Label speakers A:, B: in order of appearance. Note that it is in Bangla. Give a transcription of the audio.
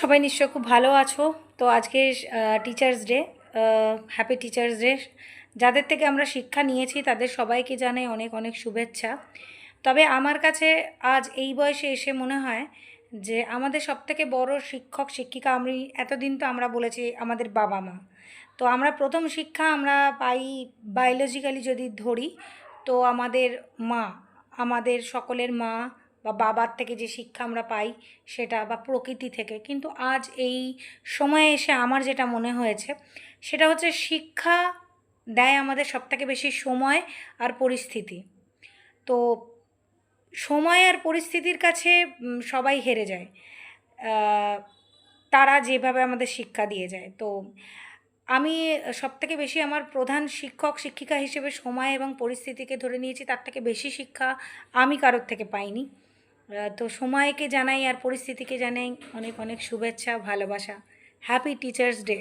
A: সবাই নিশ্চয় খুব ভালো আছো। তো আজকে teachers day, happy teachers day. যাদের থেকে আমরা শিক্ষা নিয়েছি তাদের সবাইকে জানাই অনেক অনেক শুভেচ্ছা। তবে আমার কাছে আজ এই বয়সে এসে মনে হয় যে আমাদের সবথেকে বড় শিক্ষক শিক্ষিকা, আমি এতদিন তো আমরা বলেছি আমাদের বাবা মা। তো আমরা প্রথম শিক্ষা আমরা পাই বায়োলজিক্যালি যদি ধরি, তো আমাদের মা, আমাদের সকলের মা বা বাবার থেকে যে শিক্ষা আমরা পাই সেটা, বা প্রকৃতি থেকে। কিন্তু আজ এই সময়ে এসে আমার যেটা মনে হয়েছে সেটা হচ্ছে শিক্ষা দেয় আমাদের সবথেকে বেশি সময় আর পরিস্থিতি। তো সময় আর পরিস্থিতির কাছে সবাই হেরে যায়। আহ, তারা যেভাবে আমাদের শিক্ষা দিয়ে যায়। তো আমি সবথেকে বেশি আমার প্রধান শিক্ষক শিক্ষিকা হিসেবে সময় এবং পরিস্থিতিকে ধরে নিয়েছি, তার থেকে বেশি শিক্ষা আমি কারোর থেকে পাইনি। তো সময়কে জানাই আর পরিস্থিতিকে জানাই অনেক অনেক শুভেচ্ছা, ভালোবাসা। Happy teachers day.